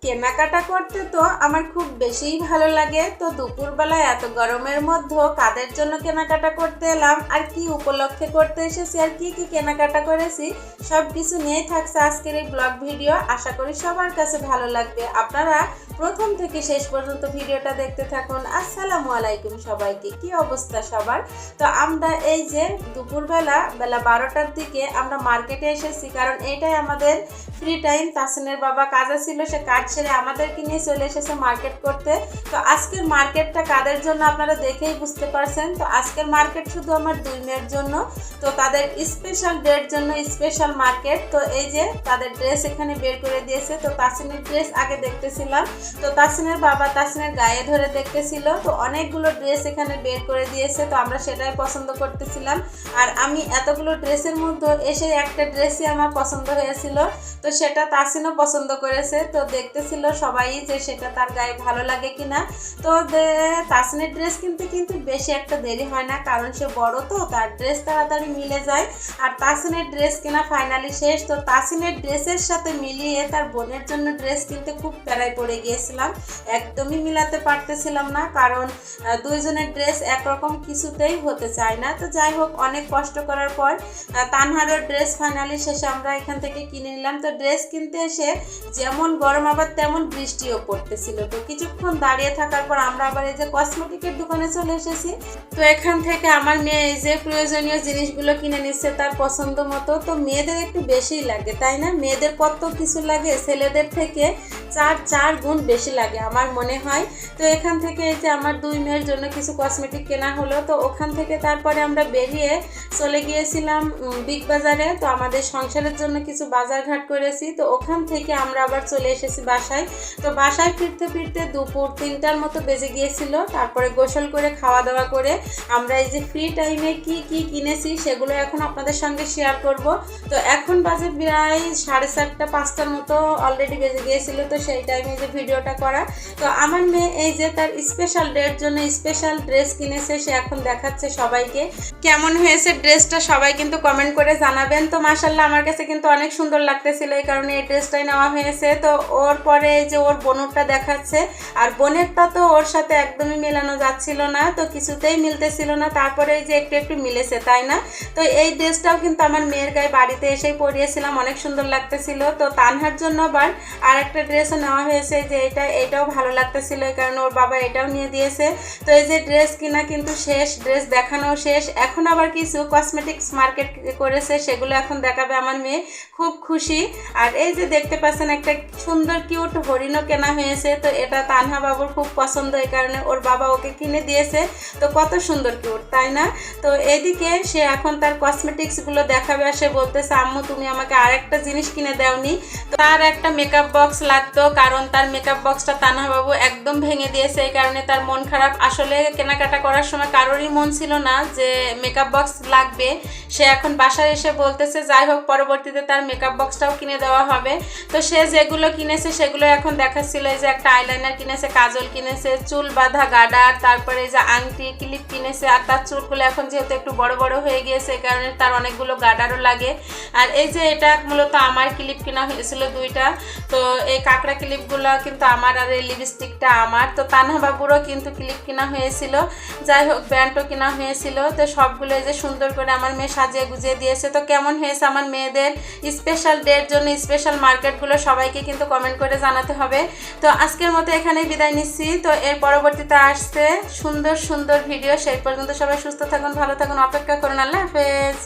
কেনাকাটা করতে তো আমার খুব বেশিই ভালো লাগে। তো দুপুরবেলায় এত গরমের মধ্যেও কাদের জন্য কেনাকাটা করতে এলাম আর কি উপলক্ষে করতে এসেছি আর কি কি কেনাকাটা করেছি সব কিছু নিয়েই থাকছে আজকের এই ব্লগ ভিডিও। আশা করি সবার কাছে ভালো লাগবে। আপনারা প্রথম থেকে শেষ পর্যন্ত ভিডিওটা দেখতে থাকুন। আসসালামু আলাইকুম সবাইকে, কি অবস্থা সবার? তো আমরা এই যে দুপুরবেলা বেলা 12টার দিকে আমরা মার্কেটে এসেছি, কারণ এইটাই আমাদের ফ্রি টাইম। তাসিনের বাবা কাজে ছিল, সে কাজ ছেড়ে আমাদেরকে নিয়ে চলে এসেছে মার্কেট করতে। তো আজকের মার্কেটটা কাদের জন্য আপনারা দেখেই বুঝতে পারছেন। তো আজকের মার্কেট শুধু আমার দুই মেয়ের জন্য, তো তাদের স্পেশাল ডের জন্য স্পেশাল মার্কেট। তো এই যে তাদের ড্রেস এখানে বের করে দিয়েছে। তো তাসিনের ড্রেস আগে দেখতেছিলাম, তো তাসিনের বাবা তাসিনের গায়ে ধরে দেখতেছিল। তো অনেকগুলো ড্রেস এখানে বের করে দিয়েছে, তো আমরা সেটাই পছন্দ করতেছিলাম। আর আমি এতগুলো ড্রেসের মধ্যে এসে একটা ড্রেসই আমার পছন্দ হয়েছিল, তো সেটা তাসিনও পছন্দ করেছে। তো দেখতেছিল সবাই যে সেটা তার গায়ে ভালো লাগে কিনা। তো তাসিনের ড্রেস কিন্তু বেশি একটা দেরি হয় না, কারণ সে বড়, তো তার ড্রেস তাড়াতাড়ি মিলে যায়। আর তাসিনের ড্রেস কেনা ফাইনালি শেষ। তো তাসিনের ড্রেসের সাথে মিলিয়ে তার বোনের জন্য ড্রেস কিনতে খুব প্যারায় পড়ে গিয়েছিলাম, একদমই মিলাতে পারতেছিলাম না, কারণ দুইজনের ড্রেস একরকম কিছুতেই হতে চায় না। তো যাই হোক, অনেক কষ্ট করার পর তানহারও ড্রেস ফাইনালি শেষে আমরা এখান থেকে কিনে নিলাম। তো ড্রেস কিনতে এসে যেমন গরম আবার তেমন বৃষ্টিও পড়তেছিল। তো কিছুক্ষণ দাঁড়িয়ে থাকার পর আমরা আবার এই যে কসমেটিকের দোকানে চলে এসেছি। তো এখান থেকে আমার মেয়ে এই যে প্রয়োজনীয় জিনিসগুলো কিনে নিচ্ছে তার পছন্দ মতো। তো মেয়েদের একটু বেশিই লাগে, তাই না? মেয়েদের কত কিছু লাগে, ছেলেদের থেকে চার গুণ বেশি লাগে আমার মনে হয়। তো এখান থেকে এই যে আমার দুই মেয়ের জন্য কিছু কসমেটিক কেনা হলো। তো ওখান থেকে তারপরে আমরা বেরিয়ে চলে গিয়েছিলাম বিগ বাজারে। তো আমাদের সংসারের জন্য কিছু বাজার ঘাট করেছি। তো ওখান থেকে আমরা আবার চলে এসেছি বাসায়। তো বাসায় ফিরতে ফিরতে দুপুর 3টার মতো বেজে গিয়েছিল। তারপরে গোসল করে খাওয়া দাওয়া করে আমরা এই যে ফ্রি টাইমে কি কি কিনেছি সেগুলো এখন আপনাদের সঙ্গে শেয়ার করব। তো এখন বাজে প্রায় 4:30 5টার মতো অলরেডি বেজে গিয়েছিল। তো সেই টাইমে যে ভিডিওটা করা। তো আমার মেয়ে এই যে তার স্পেশাল ডের জন্য স্পেশাল ড্রেস কিনেছে, সে এখন দেখাচ্ছে সবাইকে। কেমন হয়েছে ড্রেসটা সবাই কিন্তু কমেন্ট করে জানাবেন। তো মাশাআল্লাহ আমার কাছে কিন্তু অনেক সুন্দর লাগতেছিল, এই কারণে এই ড্রেসটাই নেওয়া হয়েছে। তো ওর পরে এই যে ওর বোনটা দেখাচ্ছে, আর বোনেরটা তো ওর সাথে একদমই মেলানো যাচ্ছিল না, তো কিছুতেই মিলতেছিল না। তারপরে এই যে একটু মিলেছে, তাই না? তো এই ড্রেসটাও কিন্তু আমার মেয়ের গায়ে বাড়িতে এসেই পরিয়েছিলাম, অনেক সুন্দর লাগতেছিল। তো তানহার জন্য আবার আর একটা ড্রেসও নেওয়া হয়েছে, যে এইটাও ভালো লাগতেছিল, এই কারণে ওর বাবা এটাও নিয়ে দিয়েছে। তো এই যে ড্রেস কিনা কিন্তু শেষ, ড্রেস দেখানো শেষ। এখন আবার কিছু কসমেটিক্স মার্কেট করেছে, সেগুলো এখন দেখাবে আমার মেয়ে, খুব খুশি। আর এই যে দেখতে পাচ্ছেন একটা সুন্দর কিউট হরিণও কেনা হয়েছে। তো এটা তানহা বাবুর খুব পছন্দ, এই কারণে ওর বাবা ওকে কিনে দিয়েছে। তো কত সুন্দর কিউট, তাই না? তো এদিকে সে এখন তার কসমেটিক্সগুলো দেখাবে, আর সে বলতেছে আম্মু তুমি আমাকে আরেকটা জিনিস কিনে দাওনি। তার একটা মেকআপ বক্স লাগতো, কারণ তার মেকআপ বক্সটা তানহা বাবু একদম ভেঙে দিয়েছে, এই কারণে তার মন খারাপ। আসলে কেনাকাটা করার সময় কারোরই মন ছিল না যে মেকআপ বক্স লাগবে। সে এখন বাসায় এসে বলতেছে যাই হোক পরবর্তীতে তার মেকআপ বক্সটাও কিনে দেওয়া হবে। তো সে যেগুলো কিনেছে সেগুলো এখন দেখাচ্ছিল। এই যে একটা আইলাইনার কিনেছে, কাজল কিনেছে, চুল বাঁধা গার্ডার, তারপরে এই যে আংটি ক্লিপ কিনেছে। আর তার চুলগুলো এখন যেহেতু একটু বড় বড় হয়ে গিয়েছে, এই কারণে তার অনেকগুলো গার্ডারও লাগে। আর এই যে এটা মূলত আমার ক্লিপ কেনা হয়েছিল 2টা। তো এই কাঁকড়া ক্লিপগুলো কিন্তু আমার, আর এই লিপস্টিকটা আমার। তো তানহা বাবুরও কিন্তু ক্লিপ কেনা হয়েছিল, যাই হোক ব্যান্ডও কেনা হয়েছিল। তো সবগুলো এই যে সুন্দর করে আমার মেয়ে সাজিয়ে গুজিয়ে দিয়েছে। তো কেমন হয়েছে আমার মেয়েদের স্পেশাল ডের জন্য স্পেশাল মার্কেটগুলো সবাইকে কিন্তু কমেন্ট করে জানাতে হবে। তো আজকের মতো এখানেই বিদায় নিচ্ছি। তো এর পরবর্তীতে আসছে সুন্দর সুন্দর ভিডিও। সেই পর্যন্ত সবাই সুস্থ থাকুন, ভালো থাকুন, অপেক্ষা করুন। আল্লাহ হাফেজ।